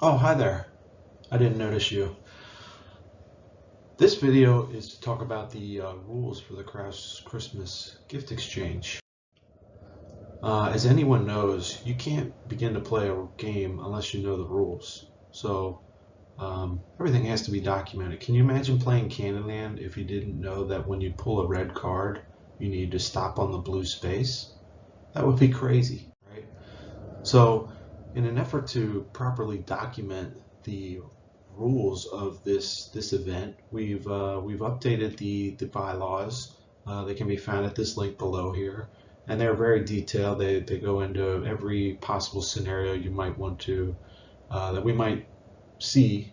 Oh, hi there. I didn't notice you. This video is to talk about the rules for the Kraus Christmas Gift Exchange. As anyone knows, you can't begin to play a game unless you know the rules. So everything has to be documented. Can you imagine playing Candyland if you didn't know that when you pull a red card, you need to stop on the blue space? That would be crazy, right? So in an effort to properly document the rules of this event, we've updated the bylaws. They can be found at this link below here, and they're very detailed. They go into every possible scenario you might want to that we might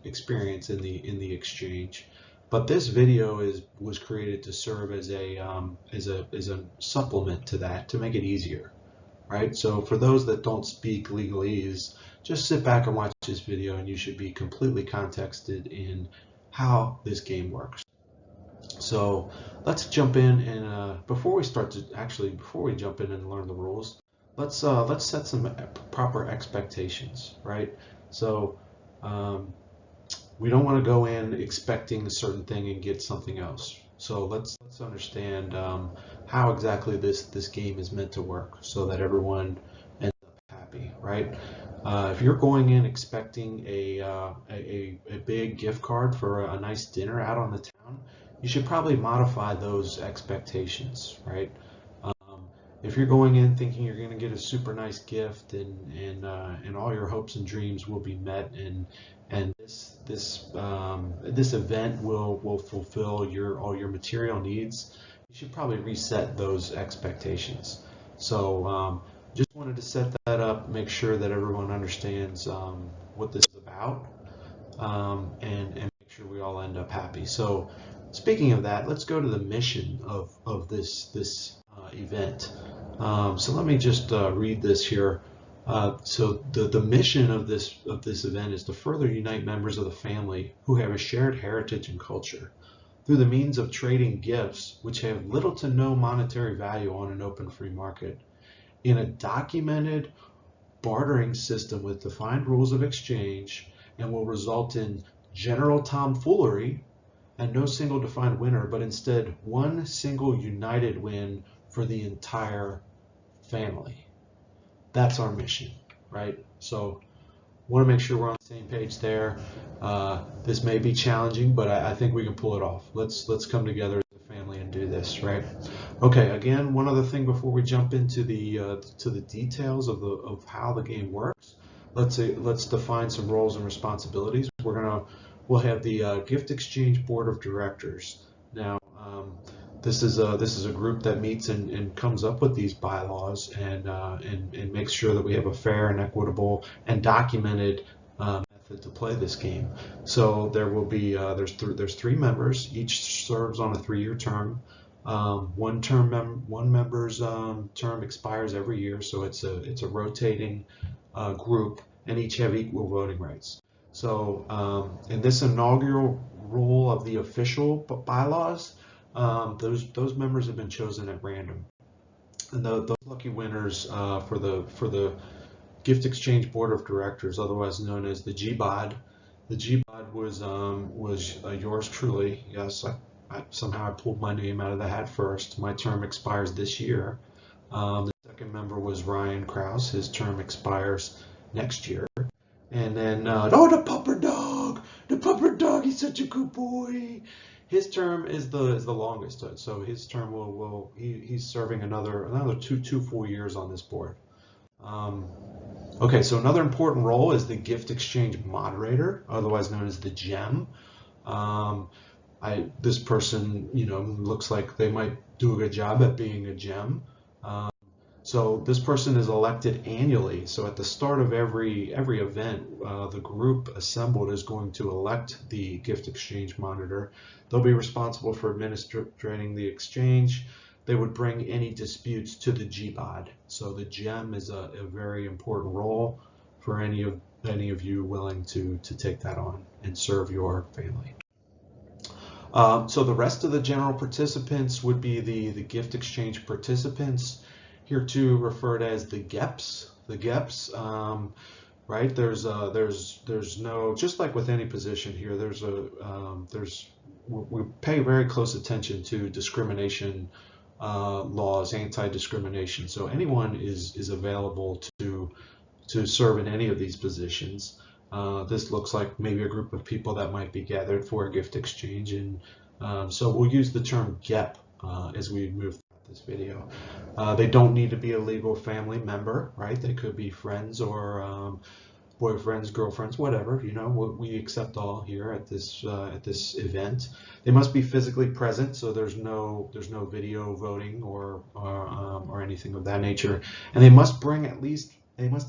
experience in the exchange. But this video was created to serve as a supplement to that, to make it easier. Right? So for those that don't speak legalese, just sit back and watch this video and you should be completely contexted in how this game works. So let's jump in, and before we jump in and learn the rules, let's set some proper expectations, right? So we don't want to go in expecting a certain thing and get something else. So let's understand how exactly this game is meant to work, so that everyone ends up happy, right? If you're going in expecting a big gift card for a nice dinner out on the town, you should probably modify those expectations, right? If you're going in thinking you're going to get a super nice gift and all your hopes and dreams will be met, and this event will fulfill all your material needs, you should probably reset those expectations. So just wanted to set that up, make sure that everyone understands what this is about, and make sure we all end up happy. So speaking of that, let's go to the mission of this event. So let me just read this here. So the mission of this event is to further unite members of the family who have a shared heritage and culture through the means of trading gifts which have little to no monetary value on an open free market in a documented bartering system with defined rules of exchange, and will result in general tomfoolery and no single defined winner, but instead one single united win for the entire family. That's our mission, right? So want to make sure we're on the same page there. This may be challenging, but I think we can pull it off. Let's come together as a family and do this, right? Okay. Again, one other thing before we jump into the details of how the game works. Let's define some roles and responsibilities. We'll have the Gift Exchange Board of Directors. Now, this is a group that meets and comes up with these bylaws and makes sure that we have a fair and equitable and documented method to play this game. So there will be there's three members. Each serves on a 3-year term. One member's term expires every year, so it's a rotating group, and each have equal voting rights. So in this inaugural rule of the official bylaws, those members have been chosen at random, and those lucky winners for the Gift Exchange Board of Directors, otherwise known as the GBOD. The GBOD was yours truly. Yes, somehow I pulled my name out of the hat first. My term expires this year. The second member was Ryan Kraus. His term expires next year. And then, the pupper dog, he's such a good boy. His term is the longest, so his term he's serving another two full years on this board. Okay, so another important role is the Gift Exchange Moderator, otherwise known as the GEM. This person, looks like they might do a good job at being a GEM. So this person is elected annually. So at the start of every event, the group assembled is going to elect the Gift Exchange Monitor. They'll be responsible for administrating the exchange. They would bring any disputes to the GBOD. So the GEM is a very important role for any of you willing to take that on and serve your family. So the rest of the general participants would be the Gift Exchange participants, here too referred as the GEPs. The GEPs right? There's no, just like with any position here, we pay very close attention to discrimination laws, anti-discrimination. So anyone is available to serve in any of these positions. This looks like maybe a group of people that might be gathered for a gift exchange, and so we'll use the term GEP as we move through this video. They don't need to be a legal family member, right? They could be friends or boyfriends, girlfriends, whatever. You know, we accept all here at this event. They must be physically present, so there's no video voting or anything of that nature. And they must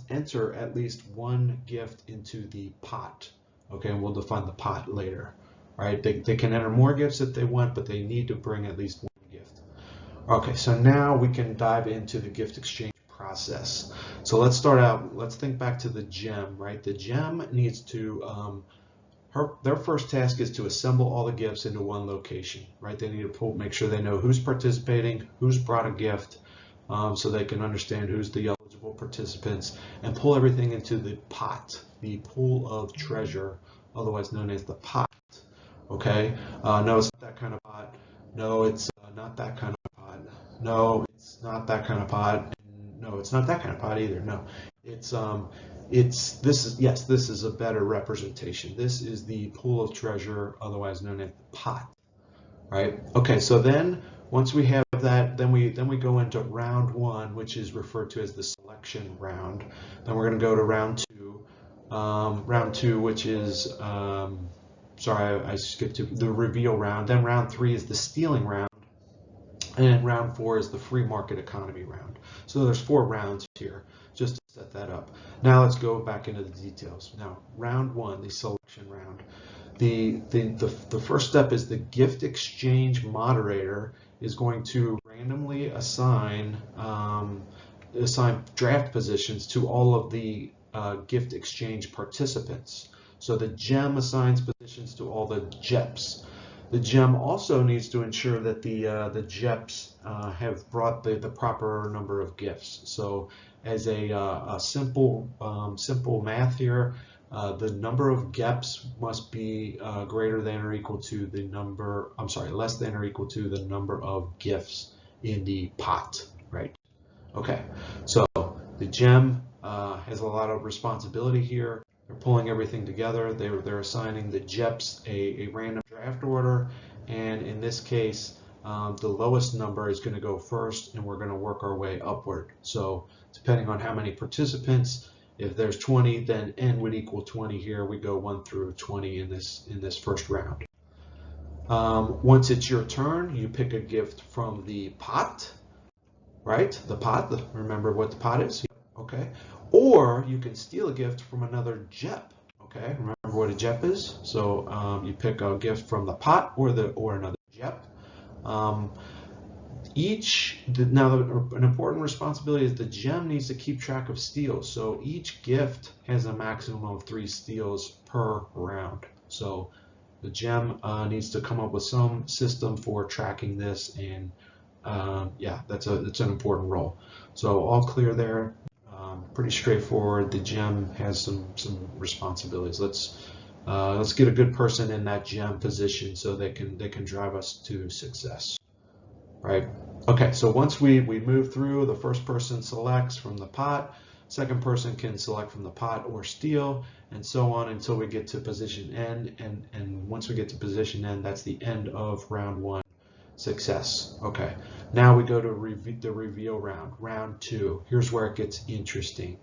enter at least one gift into the pot. Okay, and we'll define the pot later. Right? They can enter more gifts if they want, but they need to bring at least one gift. Okay, so now we can dive into the gift exchange process. So let's start out, let's think back to the gem, right? The gem needs to, their first task is to assemble all the gifts into one location, right? They need to make sure they know who's participating, who's brought a gift, so they can understand who's the eligible participants, and pull everything into the pot, the pool of treasure, otherwise known as the pot. Okay, no, it's not that kind of pot. No, it's not that kind of pot. No, it's not that kind of pot. No, it's not that kind of pot either. No, this is a better representation. This is the pool of treasure, otherwise known as the pot, right? Okay, so then once we have that, then we go into round one, which is referred to as the selection round. Then we're going to go to round two, which is sorry, I skipped to the reveal round. Then round 3 is the stealing round. And round 4 is the free market economy round. So there's 4 rounds here, just to set that up. Now let's go back into the details. Now, round 1, the selection round. The first step is the gift exchange moderator is going to randomly assign draft positions to all of the gift exchange participants. So the gem assigns positions to all the JEPs. The gem also needs to ensure that the JEPs have brought the proper number of gifts. So as a simple math here, the number of GEPs must be greater than or equal to the number, less than or equal to the number of gifts in the pot, right? Okay, so the gem has a lot of responsibility here. They're pulling everything together. They're assigning the JEPs a random draft order, and in this case, the lowest number is going to go first, and we're going to work our way upward. So depending on how many participants, if there's 20, then n would equal 20 here. We go 1 through 20 in this first round. Once it's your turn, you pick a gift from the pot, right? The pot. Remember what the pot is? Okay. Or you can steal a gift from another JEP. Okay, remember what a JEP is? So you pick a gift from the pot or another JEP. An important responsibility is the gem needs to keep track of steals. So each gift has a maximum of 3 steals per round. So the gem needs to come up with some system for tracking this, and yeah, that's an important role. So all clear there. Pretty straightforward. The gem has some responsibilities. Let's get a good person in that gem position so they can drive us to success. Right? Okay, so once we move through, the first person selects from the pot, second person can select from the pot or steal, and so on until we get to position N, and once we get to position N, that's the end of round 1. Success. Okay, now we go to the reveal round, round 2. Here's where it gets interesting.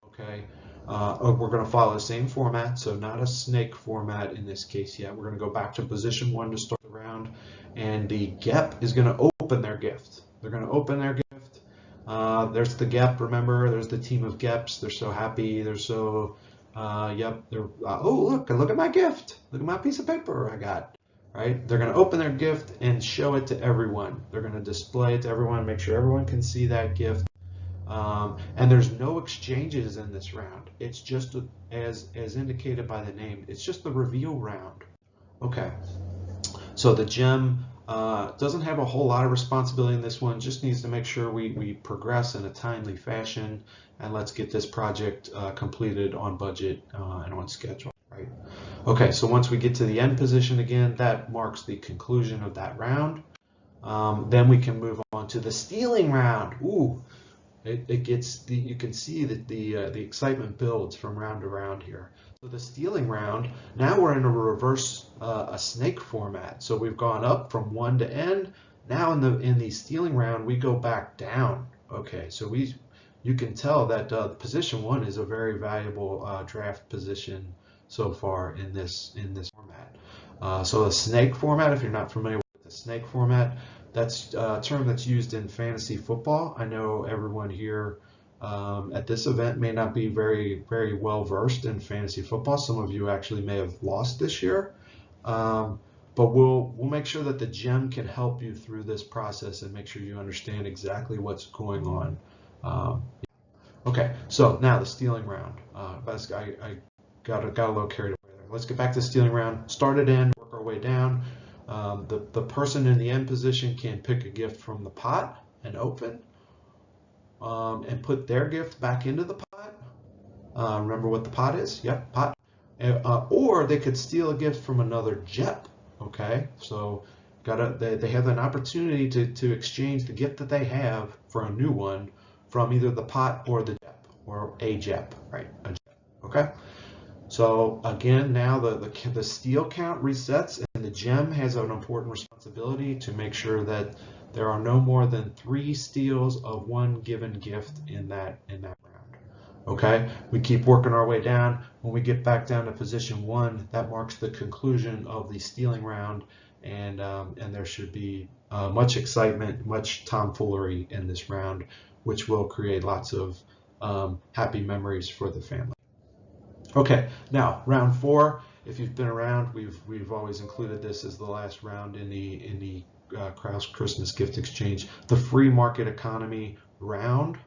Okay, we're going to follow the same format, so not a snake format in this case yet. We're going to go back to position 1 to start the round, and the GEP is going to open their gift. They're going to open their gift. There's the GEP, remember, there's the team of GEPs. They're so happy, they're so, yep, they're, oh, look at my gift. Look at my piece of paper I got. Right? They're going to open their gift and show it to everyone. They're going to display it to everyone, make sure everyone can see that gift. And there's no exchanges in this round. It's just, as indicated by the name, it's just the reveal round. Okay. So the gem Doesn't have a whole lot of responsibility in this one, just needs to make sure we progress in a timely fashion, and let's get this project completed on budget and on schedule, right? Okay, so once we get to the end position again, that marks the conclusion of that round. Then we can move on to the stealing round. Ooh, it gets you can see that the excitement builds from round to round here. So the stealing round, now we're in a reverse a snake format. So we've gone up from 1 to n. Now in the stealing round we go back down. Okay, so you can tell that position 1 is a very valuable draft position so far in this format. So the snake format, if you're not familiar with the snake format, that's a term that's used in fantasy football. I know everyone here at this event may not be very well versed in fantasy football. Some of you actually may have lost this year, but we'll make sure that the gem can help you through this process and make sure you understand exactly what's going on. Okay, so now the stealing round. I got a little carried away there. Let's get back to the stealing round. Start at end, work our way down. The person in the end position can pick a gift from the pot and open and put their gift back into the pot. Remember what the pot is? Yep, pot. Or they could steal a gift from another JEP. Okay, so they have an opportunity to exchange the gift that they have for a new one from either the pot or the JEP, or a JEP, right? A JEP. Okay. So again, now the steal count resets, and the gem has an important responsibility to make sure that there are no more than 3 steals of one given gift in that round. Okay, we keep working our way down. When we get back down to position 1, that marks the conclusion of the stealing round, and there should be much excitement, much tomfoolery in this round, which will create lots of happy memories for the family. Okay, now round 4. If you've been around, we've always included this as the last round in the Kraus Christmas Gift Exchange, the free market economy round.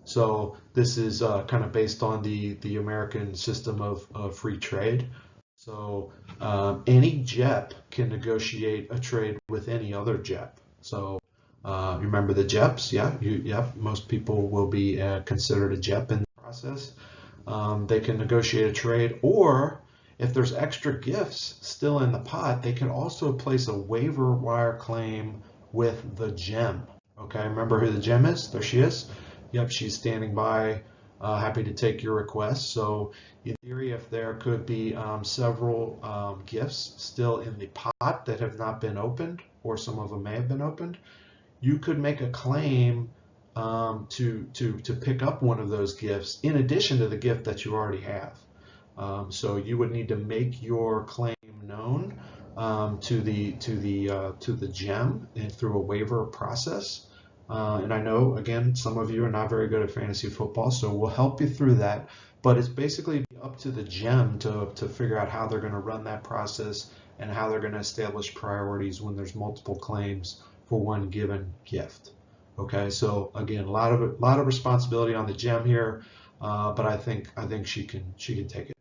So this is kind of based on the American system of free trade. So any JEP can negotiate a trade with any other JEP. So remember the JEPs? Yeah, most people will be considered a JEP in the process. They can negotiate a trade, or if there's extra gifts still in the pot, they can also place a waiver wire claim with the gem. Okay, remember who the gem is? There she is. Yep, she's standing by, happy to take your request. So in theory, if there could be several gifts still in the pot that have not been opened, or some of them may have been opened, you could make a claim to pick up one of those gifts in addition to the gift that you already have. So you would need to make your claim known to the gem and through a waiver process. And I know, again, some of you are not very good at fantasy football, so we'll help you through that. But it's basically up to the gem to figure out how they're going to run that process and how they're going to establish priorities when there's multiple claims for one given gift. Okay, so again, a lot of responsibility on the gem here, but I think she can take it,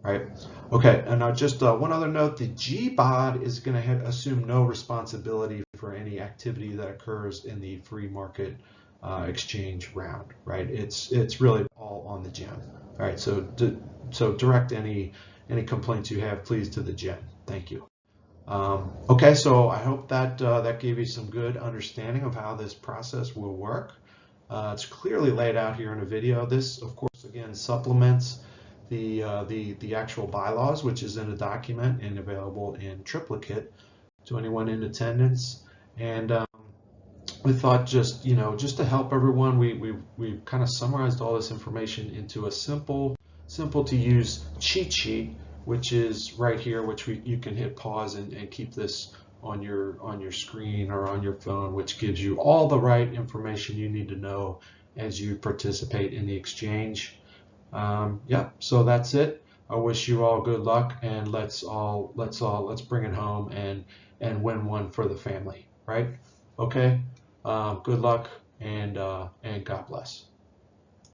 right? Okay, and now just one other note: the GBOD is going to assume no responsibility for any activity that occurs in the free market exchange round, right? It's really all on the gem. All right, so direct any complaints you have, please, to the gem. Thank you. Okay, so I hope that that gave you some good understanding of how this process will work. It's clearly laid out here in a video. This, of course, again, supplements the actual bylaws, which is in a document and available in triplicate to anyone in attendance. And we thought just to help everyone, we've kind of summarized all this information into a simple to use cheat sheet, which is right here, which you can hit pause and keep this on your screen or on your phone, which gives you all the right information you need to know as you participate in the exchange. Yeah, so that's it. I wish you all good luck, and let's bring it home and win one for the family, right? Okay. Good luck, and God bless.